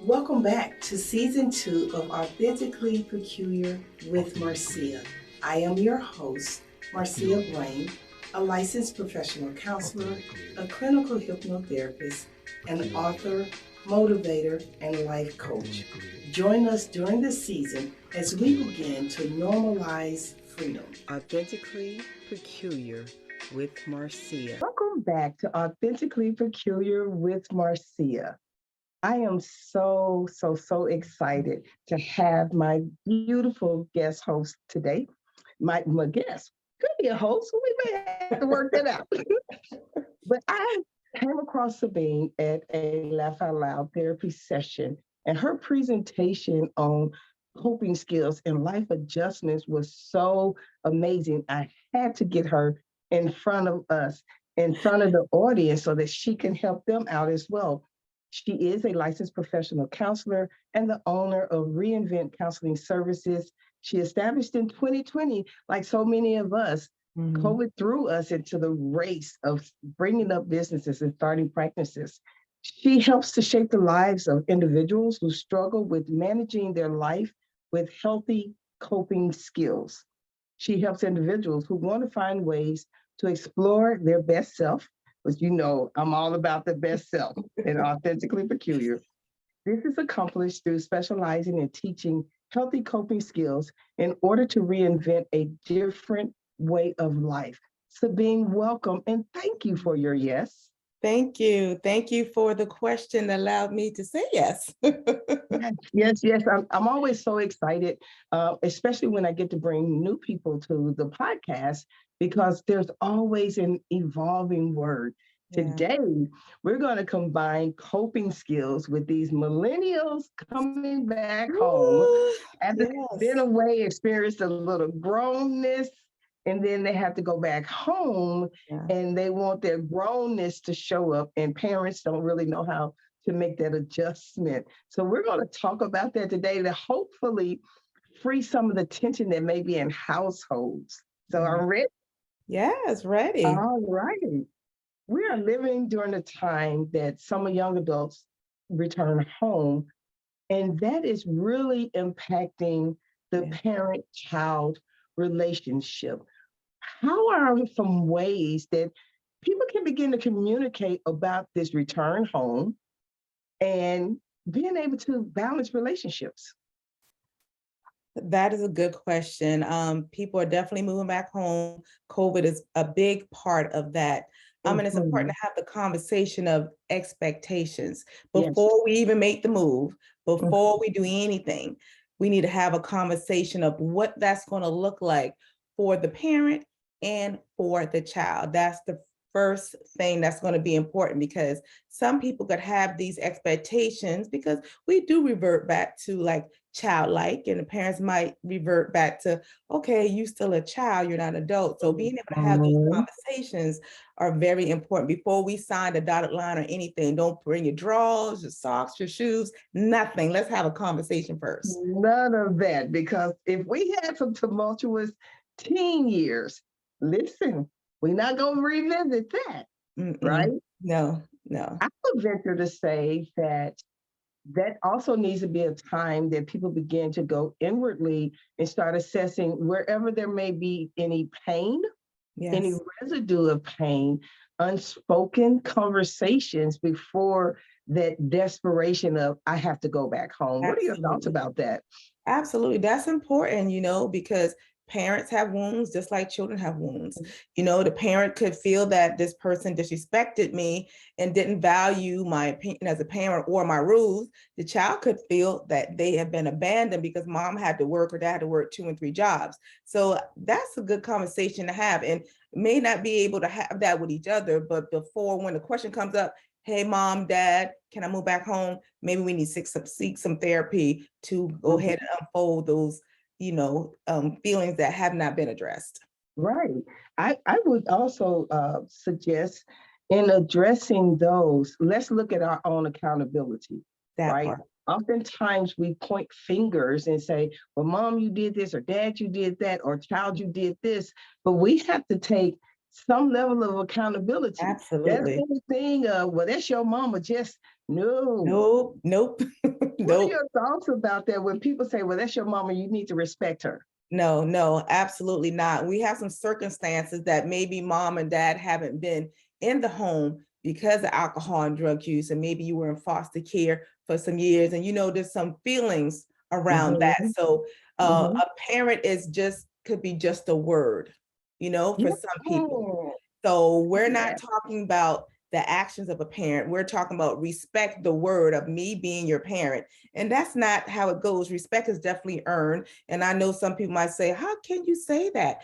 Welcome back to season 2 of Authentically Peculiar with Marcia. I am your host, Marcia Blaine, a licensed professional counselor, a clinical hypnotherapist, an author, motivator, and life coach. Join us during this season as we begin to normalize freedom. Authentically Peculiar with Marcia. Welcome back to Authentically Peculiar with Marcia. I am so excited to have my beautiful guest host today. My guest could be a host. We may have to work that out. But I came across Sabine at a Laugh Out Loud therapy session, and her presentation on coping skills and life adjustments was so amazing. I had to get her in front of us, in front of the audience, so that she can help them out as well. She is a licensed professional counselor and the owner of Reinvent Counseling Services. She established in 2020, like so many of us. COVID threw us into the race of bringing up businesses and starting practices. She helps to shape the lives of individuals who struggle with managing their life with healthy coping skills. She helps individuals who want to find ways to explore their best self, because I'm all about the best self and authentically peculiar. This is accomplished through specializing in teaching healthy coping skills in order to reinvent a different way of life. Sabine, welcome and thank you for your yes. Thank you. Thank you for the question that allowed me to say yes. Yes. I'm always so excited, especially when I get to bring new people to the podcast, because there's always an evolving word. Yeah. Today, we're going to combine coping skills with these millennials coming back home after they've been away, experienced a little grownness, and then they have to go back home and they want their grownness to show up, and parents don't really know how to make that adjustment. So we're going to talk about that today to hopefully free some of the tension that may be in households. So I'm ready? Yes, ready. All right. We are living during a time that some young adults return home, and that is really impacting the parent-child relationship. How are some ways that people can begin to communicate about this return home and being able to balance relationships? That is a good question. People are definitely moving back home. COVID is a big part of that. And it's important to have the conversation of expectations before we even make the move, before we do anything. We need to have a conversation of what that's going to look like for the parent and for the child. That's the first thing that's going to be important, because some people could have these expectations because we do revert back to like childlike, and the parents might revert back to, okay, you still a child, you're not an adult. So being able to have those conversations are very important before we sign the dotted line or anything. Don't bring your drawers, your socks, your shoes, nothing. Let's have a conversation first. None of that, because if we had some tumultuous teen years, listen, we're not going to revisit that, right? No. I would venture to say that also needs to be a time that people begin to go inwardly and start assessing wherever there may be any pain, any residue of pain, unspoken conversations before that desperation of, I have to go back home. What are your thoughts about that? Absolutely. That's important, because parents have wounds just like children have wounds. The parent could feel that this person disrespected me and didn't value my opinion as a parent or my rules. The child could feel that they have been abandoned because mom had to work or dad had to work 2 and 3 jobs. So that's a good conversation to have, and may not be able to have that with each other, but before, when the question comes up, hey, mom, dad, can I move back home? Maybe we need to seek some therapy to go ahead and unfold those feelings that have not been addressed. Right. I would also suggest, in addressing those, let's look at our own accountability. That part. Oftentimes we point fingers and say, well, mom, you did this, or dad, you did that, or child, you did this. But we have to take some level of accountability. Absolutely. That whole thing of, well, that's your mama, just no. Nope. What are your thoughts about that when people say, well, that's your mama, you need to respect her? No, absolutely not. We have some circumstances that maybe mom and dad haven't been in the home because of alcohol and drug use, and maybe you were in foster care for some years, and there's some feelings around that. So a parent could be just a word, for some people. So we're not talking about the actions of a parent. We're talking about respect the word of me being your parent. And that's not how it goes. Respect is definitely earned. And I know some people might say, how can you say that?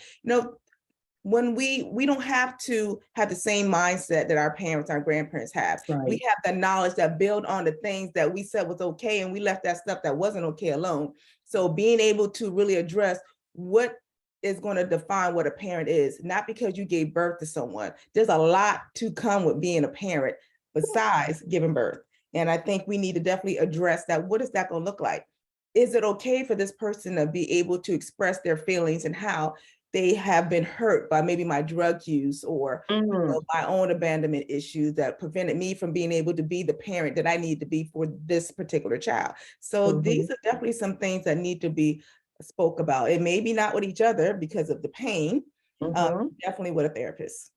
When we don't have to have the same mindset that our parents, our grandparents have. Right. We have the knowledge that build on the things that we said was okay, and we left that stuff that wasn't okay alone. So being able to really address what is going to define what a parent is, not because you gave birth to someone. There's a lot to come with being a parent besides giving birth. And I think we need to definitely address that. What is that going to look like? Is it okay for this person to be able to express their feelings and how they have been hurt by maybe my drug use or my own abandonment issues that prevented me from being able to be the parent that I need to be for this particular child? So these are definitely some things that need to be spoke about. It may be not with each other because of the pain, definitely with a therapist.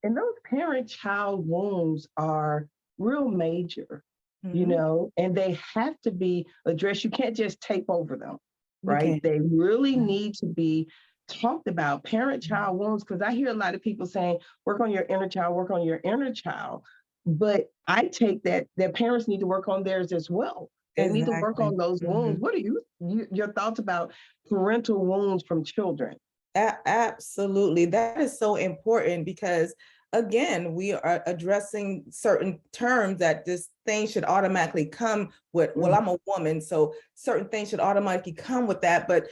And those parent-child wounds are real major, and they have to be addressed. You can't just tape over them, right? They really need to be talked about, parent-child wounds, because I hear a lot of people saying, work on your inner child, work on your inner child. But I take that parents need to work on theirs as well. They need to work on those wounds. What are your thoughts about parental wounds from children? Absolutely. That is so important because, again, we are addressing certain terms that this thing should automatically come with. Well, I'm a woman, so certain things should automatically come with that. But,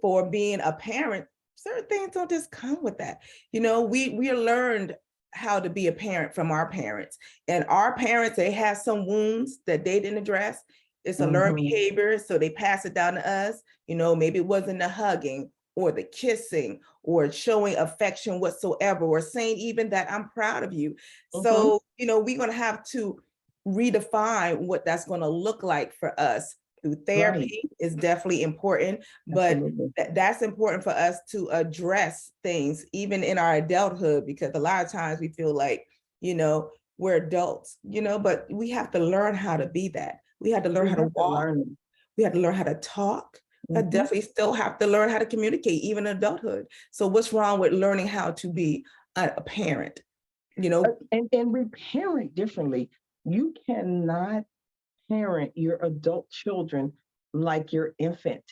for being a parent, certain things don't just come with that. We learned how to be a parent from our parents, and our parents, they have some wounds that they didn't address. It's a learned behavior, so they pass it down to us. Maybe it wasn't the hugging or the kissing or showing affection whatsoever, or saying even that I'm proud of you. So, we're going to have to redefine what that's going to look like for us. Through therapy is definitely important, but that's important for us to address things even in our adulthood, because a lot of times we feel like, we're adults, but we have to learn how to be that. We have to learn how to walk. We have to learn how to talk. I definitely still have to learn how to communicate, even in adulthood. So what's wrong with learning how to be a parent? And we parent differently. You cannot parent your adult children like your infant,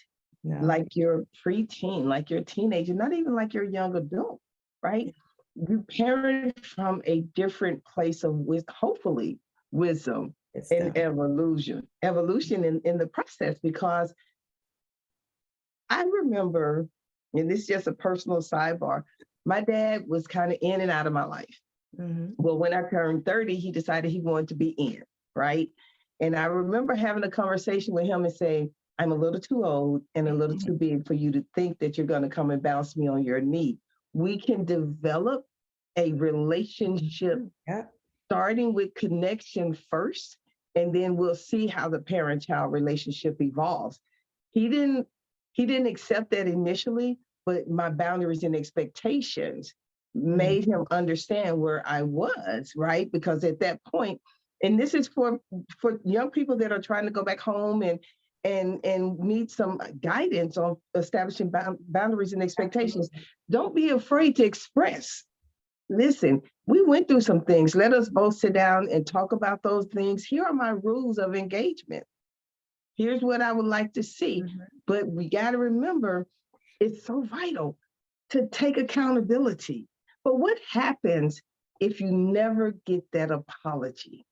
like your preteen, like your teenager, not even like your young adult, right? You parent from a different place of hopefully wisdom and evolution in the process, because I remember, and this is just a personal sidebar, my dad was kind of in and out of my life. Well, when I turned 30, he decided he wanted to be in, right? And I remember having a conversation with him and saying, I'm a little too old and a little too big for you to think that you're going to come and bounce me on your knee. We can develop a relationship starting with connection first, and then we'll see how the parent-child relationship evolves. He didn't accept that initially, but my boundaries and expectations made him understand where I was, right? Because at that point, and this is for young people that are trying to go back home and need some guidance on establishing boundaries and expectations. Don't be afraid to express. Listen, we went through some things. Let us both sit down and talk about those things. Here are my rules of engagement. Here's what I would like to see. But we got to remember, it's so vital to take accountability. But what happens if you never get that apology?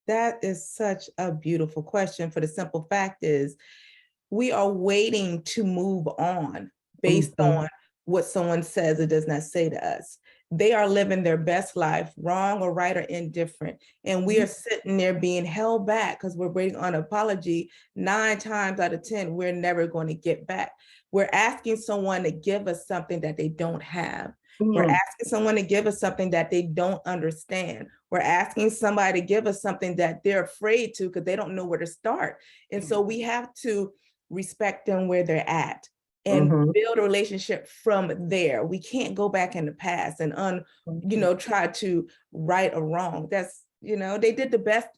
That is such a beautiful question, for the simple fact is we are waiting to move on based on what someone says or does not say to us. They are living their best life, wrong or right or indifferent. And we are sitting there being held back because we're waiting on an apology. 9 times out of 10, we're never going to get back. We're asking someone to give us something that they don't have. We're Mm. asking someone to give us something that they don't understand. We're asking somebody to give us something that they're afraid to because they don't know where to start. And so we have to respect them where they're at and build a relationship from there. We can't go back in the past and try to right or wrong. That's, they did the best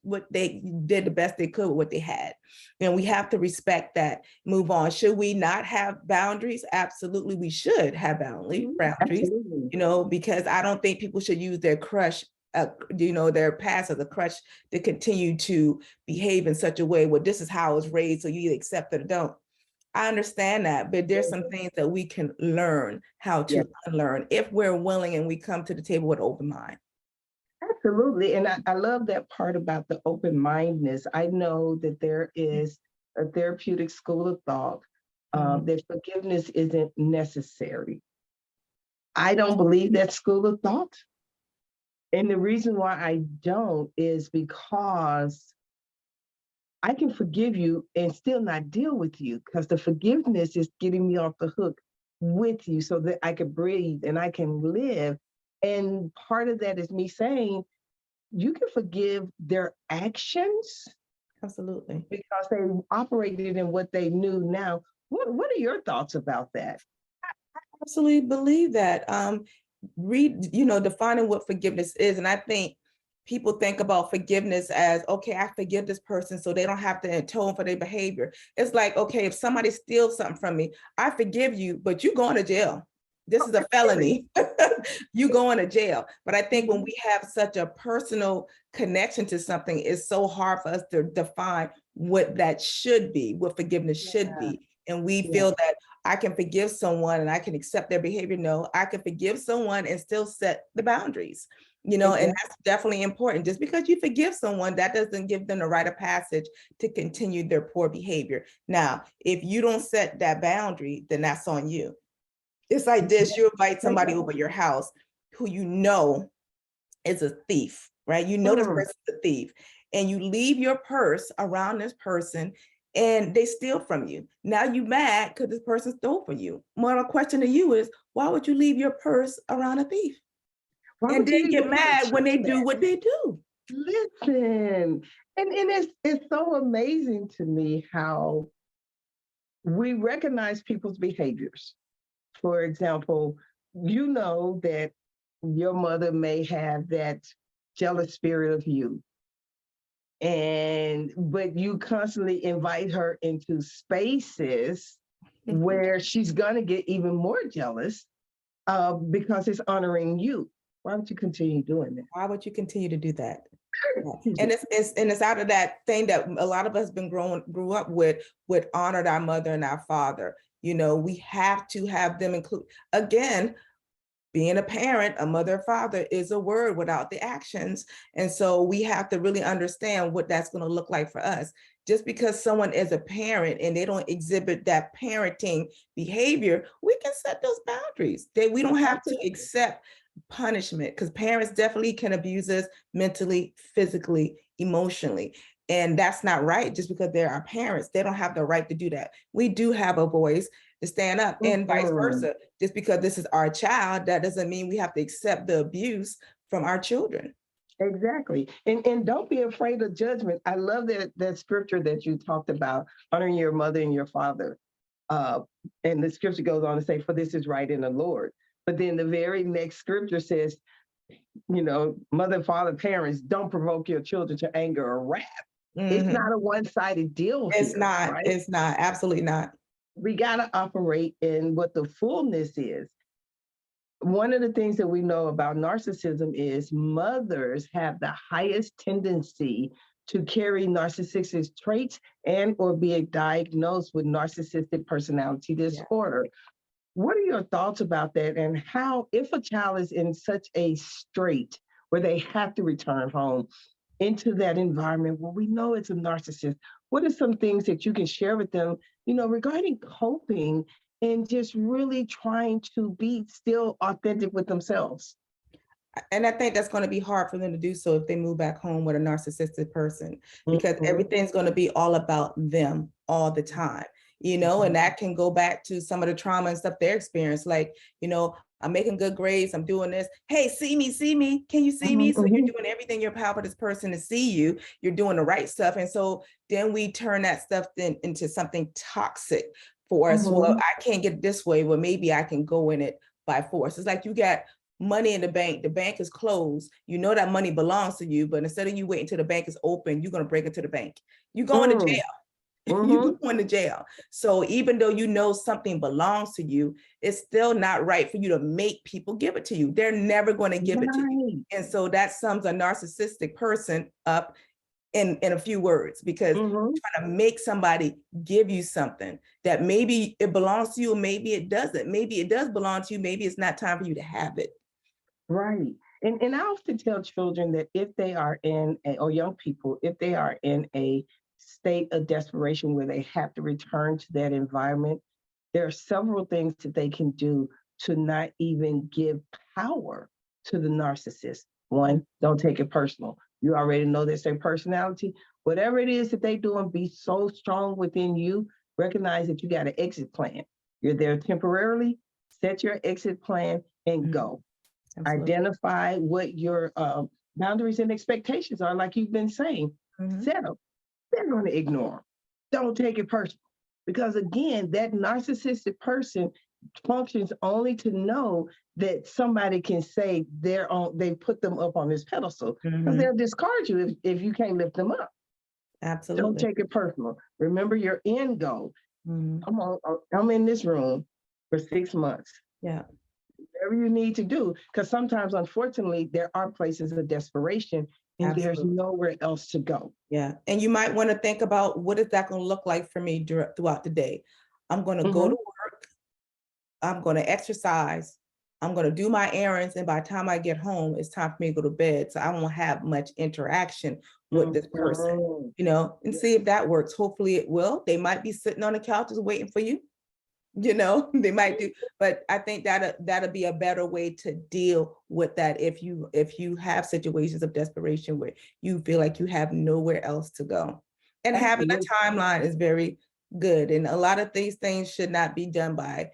they could with what they had. And we have to respect that, move on. Should we not have boundaries? Absolutely, we should have boundaries, because I don't think people should use their crush, their past as a crutch to continue to behave in such a way where this is how I was raised, so you either accept it or don't. I understand that, but there's some things that we can learn how to unlearn if we're willing and we come to the table with open mind. Absolutely. And I love that part about the open-mindedness. I know that there is a therapeutic school of thought that forgiveness isn't necessary. I don't believe that school of thought. And the reason why I don't is because I can forgive you and still not deal with you, because the forgiveness is getting me off the hook with you so that I can breathe and I can live. And part of that is me saying, you can forgive their actions. Absolutely. Because they operated in what they knew now. What are your thoughts about that? I absolutely believe that. Defining what forgiveness is. And I think people think about forgiveness as, okay, I forgive this person so they don't have to atone for their behavior. It's like, okay, if somebody steals something from me, I forgive you, but you're going to jail. This is a felony. You going to jail. But I think when we have such a personal connection to something, it's so hard for us to define what that should be, what forgiveness should be. And we feel that I can forgive someone and I can accept their behavior. No, I can forgive someone and still set the boundaries, and that's definitely important. Just because you forgive someone, that doesn't give them the rite of passage to continue their poor behavior. Now, if you don't set that boundary, then that's on you. It's like this, you invite somebody over your house who is a thief, right? You know this person's a thief, and you leave your purse around this person and they steal from you. Now you mad because this person stole from you. My question to you is, why would you leave your purse around a thief? And then get mad when they do what they do? Listen, and it's so amazing to me how we recognize people's behaviors. For example, you know that your mother may have that jealous spirit of you. But you constantly invite her into spaces where she's gonna get even more jealous because it's honoring you. Why would you continue doing that? Why would you continue to do that? And it's out of that thing that a lot of us grew up with honored our mother and our father. We have to have them include, again, being a parent, a mother or father is a word without the actions. And so we have to really understand what that's going to look like for us. Just because someone is a parent and they don't exhibit that parenting behavior, we can set those boundaries. We don't have to accept punishment, because parents definitely can abuse us mentally, physically, emotionally. And that's not right. Just because they're our parents, they don't have the right to do that. We do have a voice to stand up, and vice versa. Just because this is our child, that doesn't mean we have to accept the abuse from our children. Exactly. And don't be afraid of judgment. I love that scripture that you talked about, honoring your mother and your father. And the scripture goes on to say, for this is right in the Lord. But then the very next scripture says, mother, father, parents, don't provoke your children to anger or wrath. It's not a one-sided deal. It's not. Right? It's not. Absolutely not. We got to operate in what the fullness is. One of the things that we know about narcissism is mothers have the highest tendency to carry narcissistic traits and or be diagnosed with narcissistic personality disorder. Yeah. What are your thoughts about that? And how, if a child is in such a strait where they have to return home into that environment where we know it's a narcissist, what are some things that you can share with them, regarding coping and just really trying to be still authentic with themselves? And I think that's going to be hard for them to do so if they move back home with a narcissistic person, because everything's going to be all about them all the time, and that can go back to some of the trauma and stuff they experienced. Like, I'm making good grades, I'm doing this. Hey, see me, can you see me? So you're doing everything in your power for this person to see you. You're doing the right stuff. And so then we turn that stuff then into something toxic for us. Well, I can't get it this way. Well, maybe I can go in it by force. It's like you got money in the bank is closed. You know that money belongs to you, but instead of you waiting until the bank is open, you're going to break into the bank. You're going to jail. You're going to jail. So even though you know something belongs to you, it's still not right for you to make people give it to you. They're never going to give it to you. And so that sums a narcissistic person up in a few words, because you're trying to make somebody give you something that maybe it belongs to you, or maybe it doesn't. Maybe it does belong to you. Maybe it's not time for you to have it. Right. And I often tell children that if they are or young people, if they are in a state of desperation where they have to return to that environment, there are several things that they can do to not even give power to the narcissist. One, don't take it personal. You already know that's their personality. Whatever it is that they do, and be so strong within you, recognize that you got an exit plan. You're there temporarily, set your exit plan and go. Absolutely. Identify what your boundaries and expectations are, like you've been saying. Set them. They're going to ignore them. Don't take it personal. Because again, that narcissistic person functions only to know that somebody can say they put them up on this pedestal, because they'll discard you if you can't lift them up. Absolutely. Don't take it personal. Remember your end goal. I'm in this room for 6 months. Yeah. Whatever you need to do, because sometimes, unfortunately, there are places of desperation and there's nowhere else to go. Yeah. And you might want to think about, what is that going to look like for me throughout the day? I'm going to go to work. I'm going to exercise. I'm going to do my errands. And by the time I get home, it's time for me to go to bed. So I won't have much interaction with this person, and see if that works. Hopefully it will. They might be sitting on the couches waiting for you. They might do, but I think that'll be a better way to deal with that if you have situations of desperation where you feel like you have nowhere else to go. And having a timeline is very good. And a lot of these things should not be done by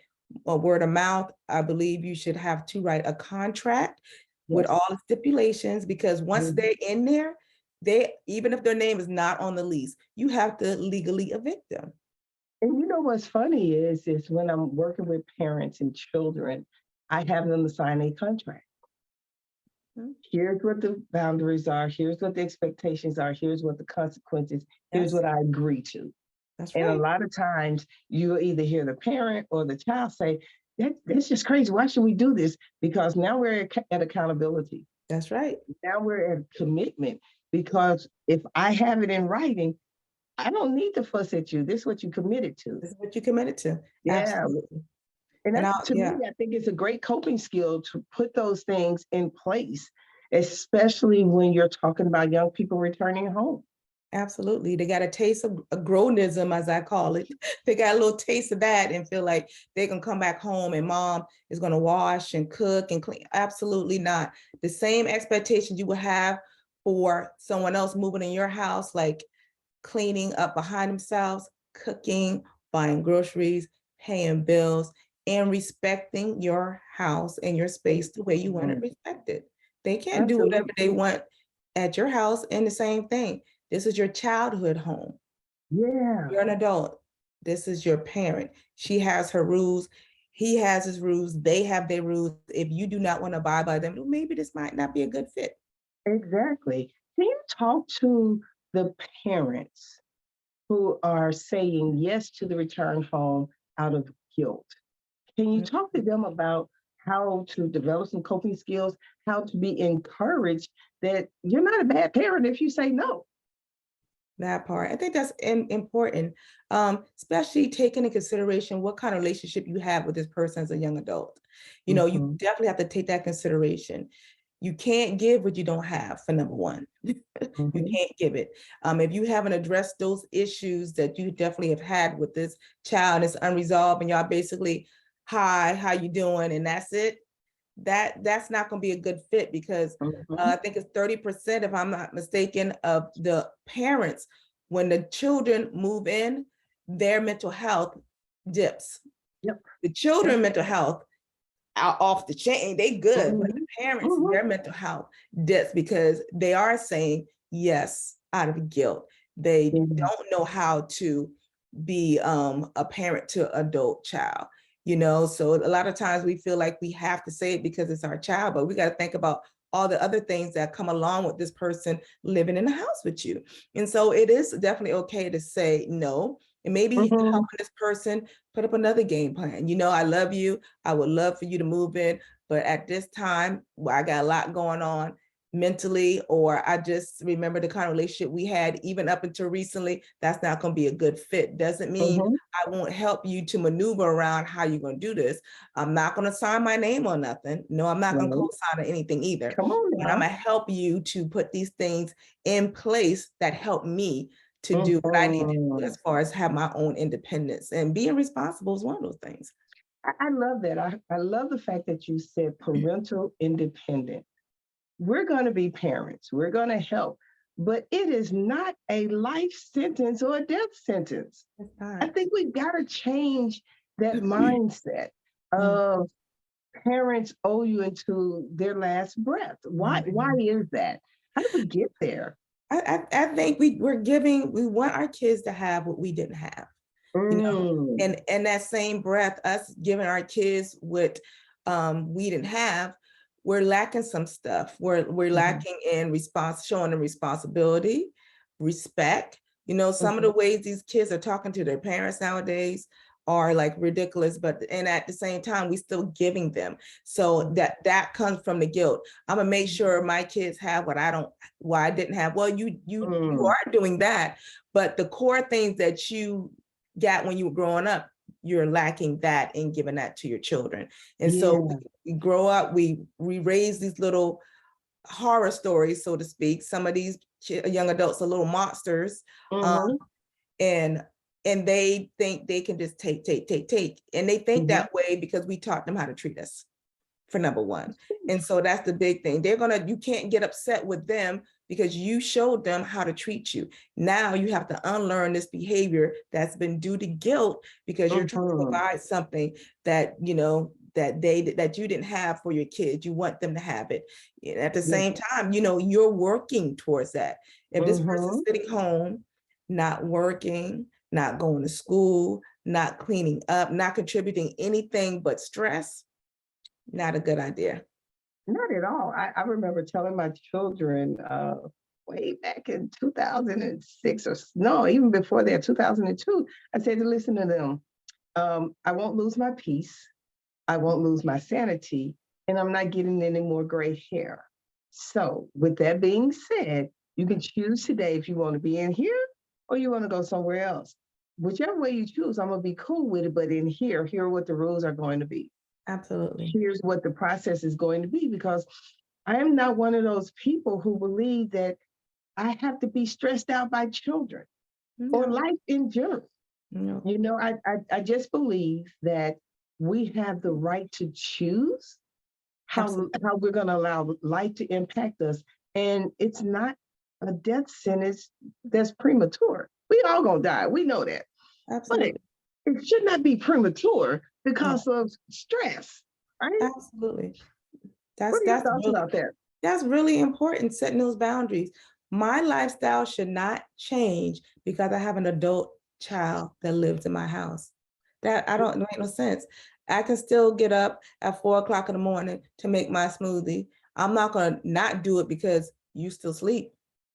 word of mouth. I believe you should have to write a contract with all the stipulations, because once they're in there, even if their name is not on the lease, you have to legally evict them. And you know what's funny is when I'm working with parents and children, I have them sign a contract. Here's what the boundaries are. Here's what the expectations are. Here's what the consequences. Here's what I agree to. That's right. And a lot of times you'll either hear the parent or the child say, that's just crazy. Why should we do this? Because now we're at accountability. That's right. Now we're at commitment, because if I have it in writing, I don't need to fuss at you. This is what you committed to. This is what you committed to. Yeah. Absolutely. And to me, I think it's a great coping skill to put those things in place, especially when you're talking about young people returning home. Absolutely. They got a taste of a grown-ism, as I call it. They got a little taste of that and feel like they can come back home and mom is going to wash and cook and clean. Absolutely not. The same expectations you would have for someone else moving in your house, like cleaning up behind themselves, cooking, buying groceries, paying bills, and respecting your house and your space the way you want it respected. They can't do whatever they want at your house. And the same thing. This is your childhood home. Yeah. You're an adult. This is your parent. She has her rules. He has his rules. They have their rules. If you do not want to abide by them, maybe this might not be a good fit. Exactly. Can you talk to the parents who are saying yes to the return home out of guilt? Can you talk to them about how to develop some coping skills, how to be encouraged that you're not a bad parent if you say no? That part. I think that's important, especially taking into consideration what kind of relationship you have with this person as a young adult. You definitely have to take that consideration. You can't give what you don't have, for number one. You can't give it. If you haven't addressed those issues that you definitely have had with this child, it's unresolved, and y'all basically, hi, how you doing? And that's it. That's not going to be a good fit, because I think it's 30%, if I'm not mistaken, of the parents, when the children move in, their mental health dips. Yep. The children mental health out off the chain, they good, but the parents, their mental health dips because they are saying yes out of guilt. They don't know how to be a parent to adult child, you know. So a lot of times we feel like we have to say it because it's our child, but we got to think about all the other things that come along with this person living in the house with you. And so it is definitely okay to say no, and maybe helping this person put up another game plan. You know, I love you. I would love for you to move in, but at this time, I got a lot going on mentally, or I just remember the kind of relationship we had even up until recently, that's not going to be a good fit. Doesn't mean I won't help you to maneuver around how you're going to do this. I'm not going to sign my name on nothing. No, I'm not going to co-sign on anything either. Come on now. But I'm going to help you to put these things in place that help me to do what I need to do as far as have my own independence, and being responsible is one of those things. I love that. I love the fact that you said parental independence. We're going to be parents. We're going to help, but it is not a life sentence or a death sentence. I think we've got to change that mindset of parents owe you into their last breath. Why is that? How did we get there? I think we want our kids to have what we didn't have. You know, and that same breath, us giving our kids what we didn't have, we're lacking some stuff. We're lacking in showing them responsibility, respect. You know, some of the ways these kids are talking to their parents nowadays are like ridiculous, and at the same time, we still giving them. So that comes from the guilt. I'm gonna make sure my kids have what I didn't have. Well, you are doing that, but the core things that you got when you were growing up, you're lacking that in giving that to your children. And so we grow up, we raise these little horror stories, so to speak. Some of these young adults are little monsters, and they think they can just take. And they think that way because we taught them how to treat us, for number one. And so that's the big thing. You can't get upset with them because you showed them how to treat you. Now you have to unlearn this behavior that's been due to guilt because you're trying to provide something that, you know, that you didn't have for your kids. You want them to have it. And at the same time, you know, you're working towards that. If this person's sitting home, not working, not going to school, not cleaning up, not contributing anything but stress, not a good idea. Not at all. I remember telling my children way back in 2006 or no, even before that, 2002, I said to listen to them, I won't lose my peace. I won't lose my sanity, and I'm not getting any more gray hair. So with that being said, you can choose today if you want to be in here or you want to go somewhere else. Whichever way you choose, I'm going to be cool with it, but in here are what the rules are going to be. Absolutely. Here's what the process is going to be, because I am not one of those people who believe that I have to be stressed out by children or life in general. You know, I just believe that we have the right to choose how we're going to allow life to impact us. And it's not a death sentence that's premature. We all going to die. We know that. Absolutely. But it should not be premature because of stress, right? Absolutely. What are your thoughts about that? That's really important, setting those boundaries. My lifestyle should not change because I have an adult child that lives in my house. That make no sense. I can still get up at 4 o'clock in the morning to make my smoothie. I'm not gonna not do it because you still sleep.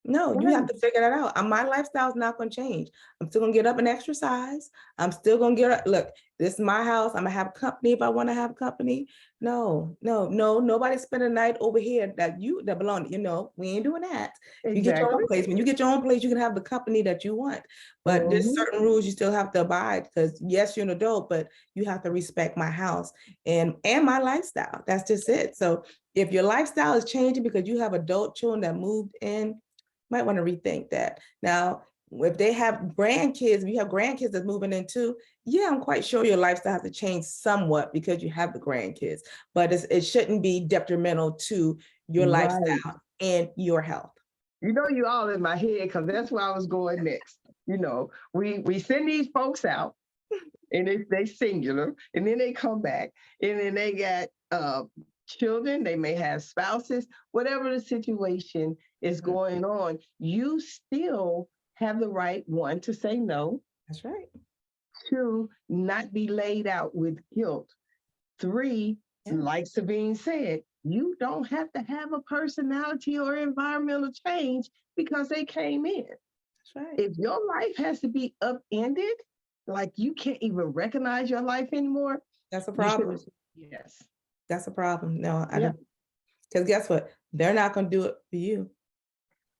No, you have to figure that out. My lifestyle is not going to change. I'm still going to get up and exercise. I'm still going to get up. Look, this is my house. I'm going to have company if I want to have company. No, nobody spend a night over here that belong. You know, we ain't doing that. Exactly. You get your own place. When you get your own place, you can have the company that you want. But there's certain rules you still have to abide, because yes, you're an adult, but you have to respect my house and my lifestyle. That's just it. So if your lifestyle is changing because you have adult children that moved in, might want to rethink that. Now, if they have grandkids, if you have grandkids that's moving in too, yeah, I'm quite sure your lifestyle has to change somewhat because you have the grandkids, but it shouldn't be detrimental to your lifestyle and your health. You know, you all in my head, because that's where I was going next. You know, we send these folks out and they singular, and then they come back, and then they got children, they may have spouses, whatever the situation is going on, you still have the right, one, to say no. That's right. Two, not be laid out with guilt. Three, like Sabine said, you don't have to have a personality or environmental change because they came in. That's right. If your life has to be upended, like you can't even recognize your life anymore, that's a problem. Yes. That's a problem. No, I don't. Because guess what? They're not going to do it for you.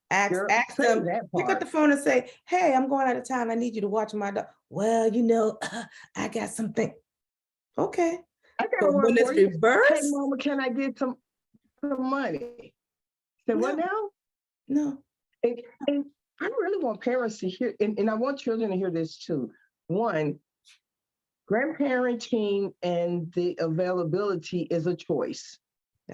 Ask them, pick up the phone and say, hey, I'm going out of town. I need you to watch my dog. Well, I got something. Okay. I got one for you. Hey, mama, can I get some money? Say, what now? No. And I really want parents to hear, and I want children to hear this too. One, grandparenting and the availability is a choice.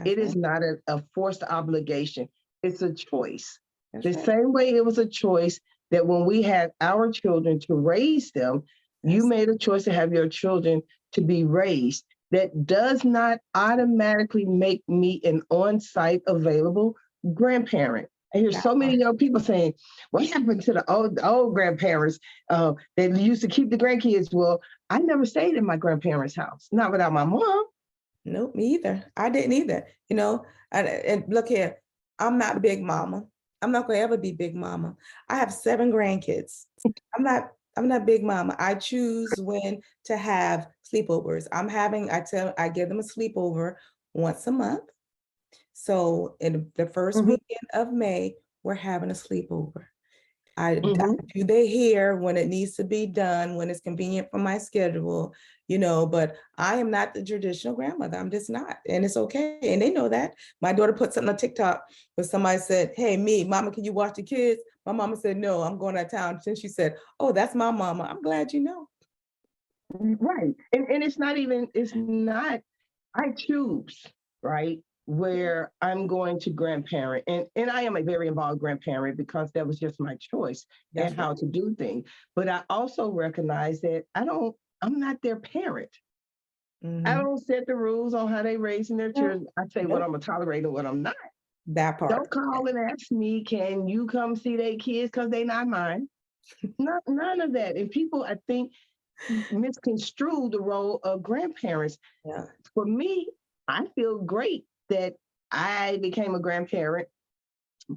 It is not a forced obligation. It's a choice. The same way it was a choice that when we had our children to raise them, you made a choice to have your children to be raised. That does not automatically make me an on-site available grandparent. I hear so many young people saying, what happened to the old grandparents that used to keep the grandkids? Well, I never stayed in my grandparents' house, not without my mom. Nope, me either. I didn't either. And look here, I'm not big mama. I'm not going to ever be big mama. I have 7 grandkids. I'm not big mama. I choose when to have sleepovers. I give them a sleepover once a month. So in the first weekend of May, we're having a sleepover. I do they hear when it needs to be done, when it's convenient for my schedule, but I am not the traditional grandmother. I'm just not. And it's okay. And they know that. My daughter put something on TikTok where somebody said, hey, mama, can you watch the kids? My mama said, no, I'm going out of town. Then she said, oh, that's my mama. I'm glad you know. Right. And it's not, I choose, right? Where I'm going to grandparent. And I am a very involved grandparent because that was just my choice and how to do things. But I also recognize that I'm not their parent. I don't set the rules on how they raising their children. I say what I'm gonna tolerate and what I'm not. That part. Don't call and ask me, can you come see their kids because they not mine? None of that. And people, I think, misconstrue the role of grandparents. Yeah. For me, I feel great that I became a grandparent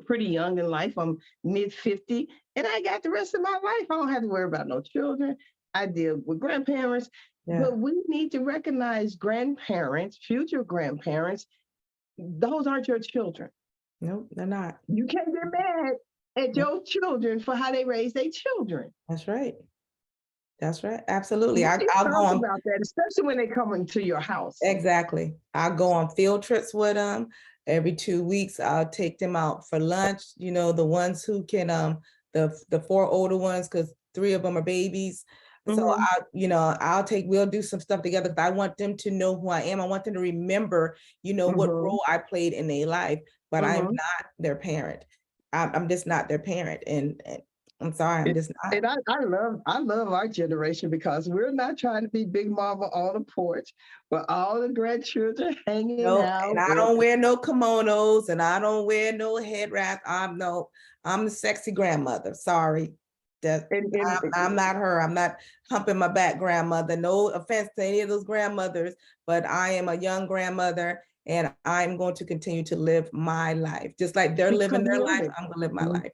pretty young in life. I'm mid-50, and I got the rest of my life. I don't have to worry about no children. I deal with grandparents. Yeah. But we need to recognize grandparents, future grandparents, those aren't your children. Nope, they're not. You can't get mad at your children for how they raise their children. That's right. That's right. Absolutely. I'll go on about that, especially when they come into your house. Exactly. I'll go on field trips with them. Every 2 weeks, I'll take them out for lunch. The ones who can, the 4 older ones, because 3 of them are babies. So we'll do some stuff together. I want them to know who I am. I want them to remember, what role I played in their life, but I'm not their parent. I'm just not their parent. And I'm sorry, I'm just not. And I love our generation because we're not trying to be big mama on the porch, but all the grandchildren hanging out. And I don't wear no kimonos and I don't wear no head wrap. I'm the sexy grandmother. Sorry. I'm not her. I'm not humping my back grandmother. No offense to any of those grandmothers, but I am a young grandmother and I'm going to continue to live my life. Just like they're living their life, I'm going to live my life.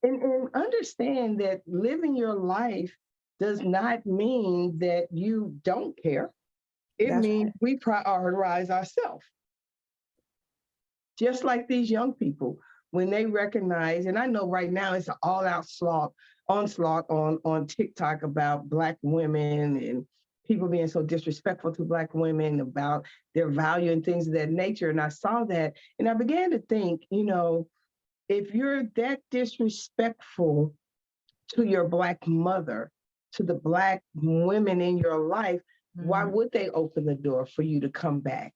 And understand that living your life does not mean that you don't care. It means we prioritize ourselves. Just like these young people, when they recognize, and I know right now it's an all-out onslaught on TikTok about Black women and people being so disrespectful to Black women about their value and things of that nature. And I saw that and I began to think, if you're that disrespectful to your Black mother, to the Black women in your life, why would they open the door for you to come back?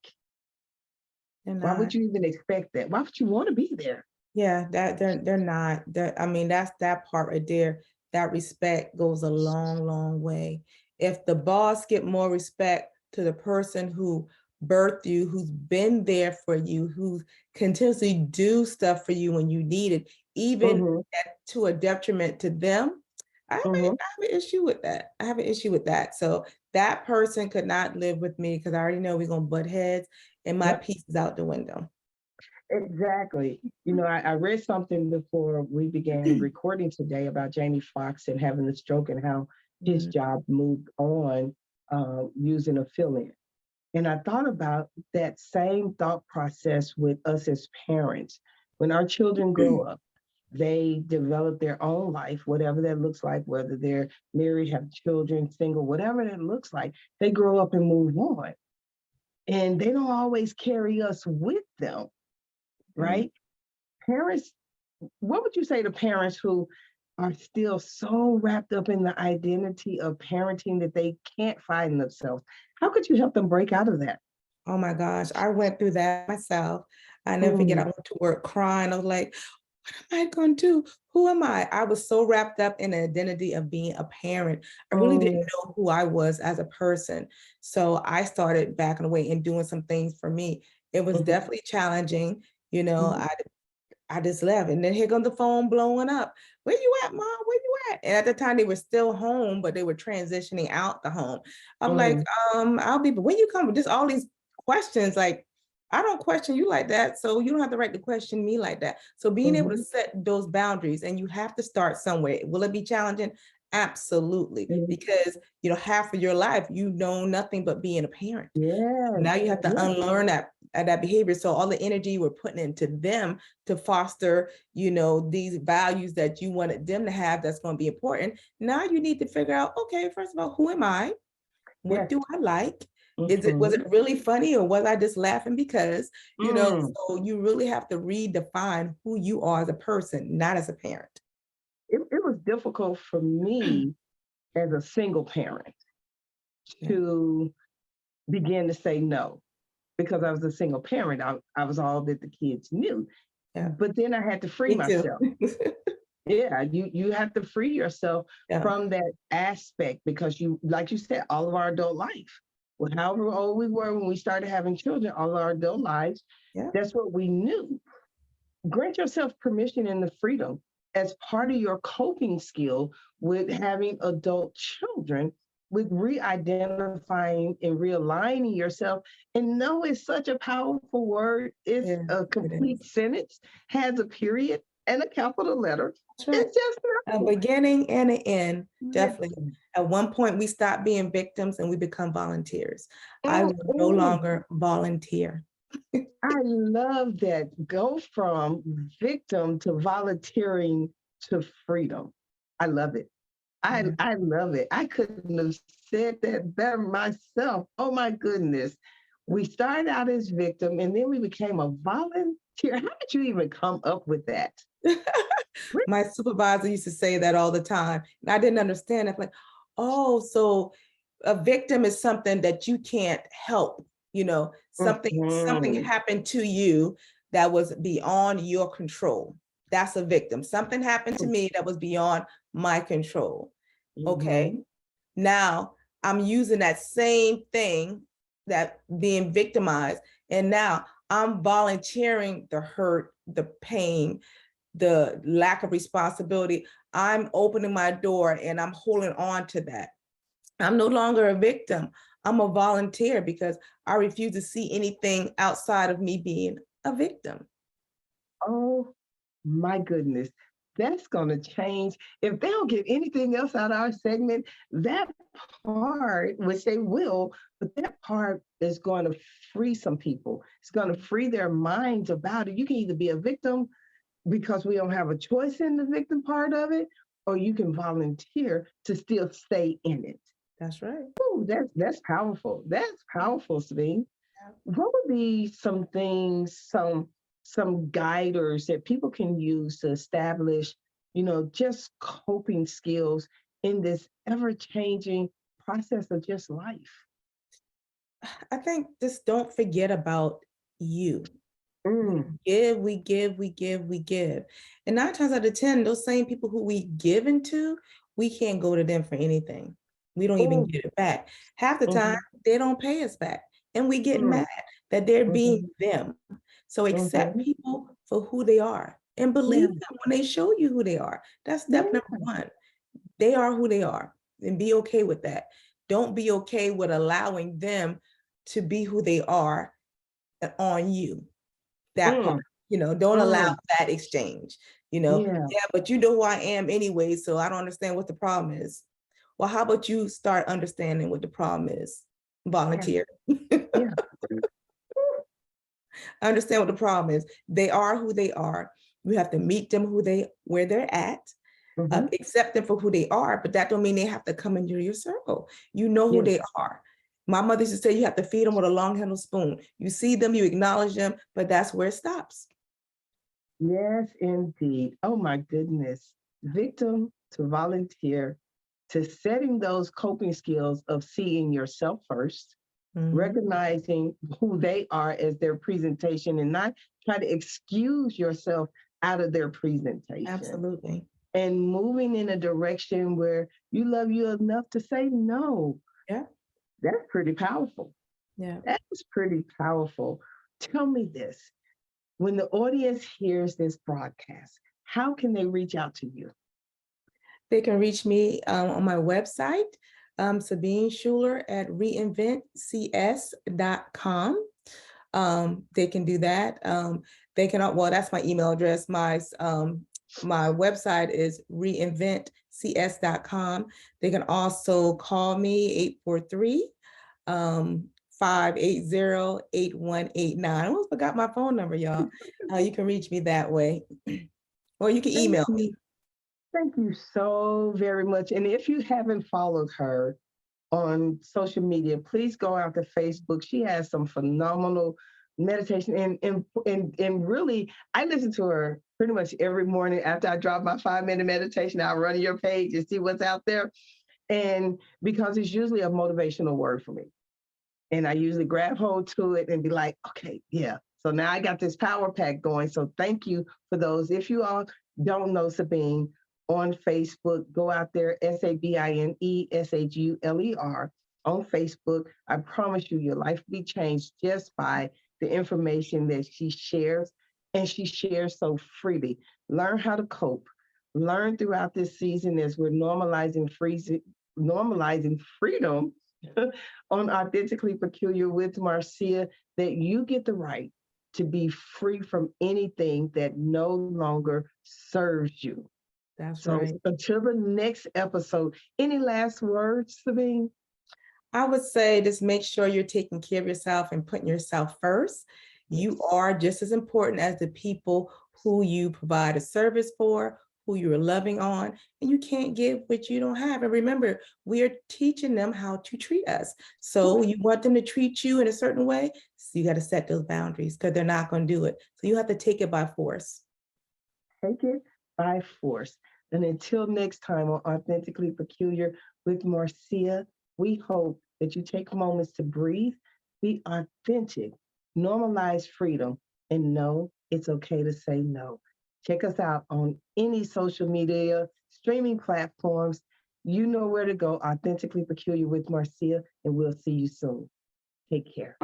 Why would you even expect that? Why would you want to be there? Yeah, that they're not. That's that part right there. That respect goes a long, long way. If the boss get more respect to the person who birthed you, who's been there for you, who continuously do stuff for you when you need it, even to a detriment to them. I have an issue with that. I have an issue with that. So that person could not live with me because I already know we're gonna butt heads and my peace is out the window. Exactly. You know, I read something before we began recording today about Jamie Foxx and having a stroke and how his job moved on using a fill-in. And I thought about that same thought process with us as parents. When our children grow up, they develop their own life, whatever that looks like, whether they're married, have children, single, whatever that looks like, they grow up and move on. And they don't always carry us with them, right? Parents, what would you say to parents who are still so wrapped up in the identity of parenting that they can't find themselves? How could you help them break out of that? Oh my gosh, I went through that myself. I never forget, I went to work crying. I was like, what am I going to do? Who am I? I was so wrapped up in the identity of being a parent. I really didn't know who I was as a person. So I started backing away and doing some things for me. It was definitely challenging. You know, I just left, and then here comes the phone blowing up. Where you at, Mom? Where you at? And at the time they were still home, but they were transitioning out the home. I'm like, I'll be, but when you come, just all these questions, like, I don't question you like that, so you don't have the right to question me like that. So being able to set those boundaries, and you have to start somewhere. Will it be challenging? Absolutely, because you know, half of your life you know nothing but being a parent. Now you have to unlearn that behavior. So all the energy we're putting into them to foster, you know, these values that you wanted them to have, that's going to be important. Now you need to figure out, okay, first of all, who am I? What do I like? Was it really funny, or was I just laughing because, you know, so you really have to redefine who you are as a person, not as a parent. It was difficult for me as a single parent to begin to say no, because I was a single parent. I was all that the kids knew. But then I had to free myself. You have to free yourself from that aspect, because you, like you said, all of our adult life, well, however old we were when we started having children, all our adult lives, that's what we knew. Grant yourself permission and the freedom as part of your coping skill with having adult children, with re-identifying and realigning yourself. And no is such a powerful word. It's a complete sentence, has a period and a capital letter. Right. It's just a beginning and an end. Definitely. At one point, we stop being victims and we become volunteers. I will no longer volunteer. I love that. Go from victim to volunteering to freedom. I love it. I love it. I couldn't have said that better myself. Oh my goodness. We started out as victim and then we became a volunteer. How did you even come up with that? My supervisor used to say that all the time. And I didn't understand it. Like, oh, so a victim is something that you can't help. You know, something happened to you that was beyond your control. That's a victim. Something happened to me that was beyond my control. Okay. Now I'm using that same thing, that being victimized, and now I'm volunteering the hurt, the pain, the lack of responsibility. I'm opening my door and I'm holding on to that. I'm no longer a victim. I'm a volunteer because I refuse to see anything outside of me being a victim. Oh my goodness. That's going to change. If they don't get anything else out of our segment, that part, which they will, but that part is going to free some people. It's going to free their minds about it. You can either be a victim because we don't have a choice in the victim part of it, or you can volunteer to still stay in it. That's right. Ooh, that's powerful. That's powerful, Sabine. What would be some things, some guiders that people can use to establish, you know, just coping skills in this ever-changing process of just life? I think just don't forget about you. We give. And 9 times out of 10, those same people who we give into, we can't go to them for anything. We don't even get it back. Half the time, they don't pay us back. and we get Mm. mad that they're being them. So accept Mhm. people for who they are and believe Yeah. them when they show you who they are. That's step Yeah. number one. They are who they are, and be okay with that. Don't be okay with allowing them to be who they are on you. That part, don't allow Mm. that exchange. Yeah. Yeah, but you know who I am anyway, so I don't understand what the problem is. Well, how about you start understanding what the problem is? Volunteer. Yeah. Understand what the problem is. They are who they are. You have to meet them where they're at. Mhm. Accept them for who they are, but that don't mean they have to come into your circle. You know who Yes. they are. My mother used to say you have to feed them with a long handled spoon. You see them, you acknowledge them, but that's where it stops. Yes, indeed. Oh my goodness. Victim to volunteer to setting those coping skills of seeing yourself first, recognizing who they are as their presentation and not try to excuse yourself out of their presentation. Absolutely. And moving in a direction where you love you enough to say no. Yeah. That's pretty powerful. Yeah. That is pretty powerful. Tell me this. When the audience hears this broadcast, how can they reach out to you? They can reach me on my website, Sabine Shuler at reinventcs.com. They can do that. They can, well, that's my email address. My website is reinventcs.com. They can also call me 843 580-8189. I almost forgot my phone number, y'all. You can reach me that way, or you can email me. Thank you so very much. And if you haven't followed her on social media, please go out to Facebook. She has some phenomenal meditation and really, I listen to her pretty much every morning after I drop my 5-minute meditation. I'll run your page and see what's out there. And because it's usually a motivational word for me. And I usually grab hold to it and be like, okay, yeah. So now I got this power pack going. So thank you for those. If you all don't know Sabine on Facebook, go out there, SabineShuler on Facebook. I promise you, your life will be changed just by the information that she shares. And she shares so freely. Learn how to cope. Learn throughout this season as we're normalizing freedom on Authentically Peculiar with Marcia, that you get the right to be free from anything that no longer serves you. That's So right. until the next episode, any last words, Sabine? I would say just make sure you're taking care of yourself and putting yourself first. You are just as important as the people who you provide a service for, who you're loving on, and you can't give what you don't have. And remember, we are teaching them how to treat us. So you want them to treat you in a certain way, so you got to set those boundaries because they're not going to do it. So you have to take it by force. Take it by force. And until next time on Authentically Peculiar with Marcia, we hope that you take moments to breathe, be authentic, normalize freedom, and know it's okay to say no. Check us out on any social media, streaming platforms. You know where to go, Authentically Peculiar with Marcia, and we'll see you soon. Take care.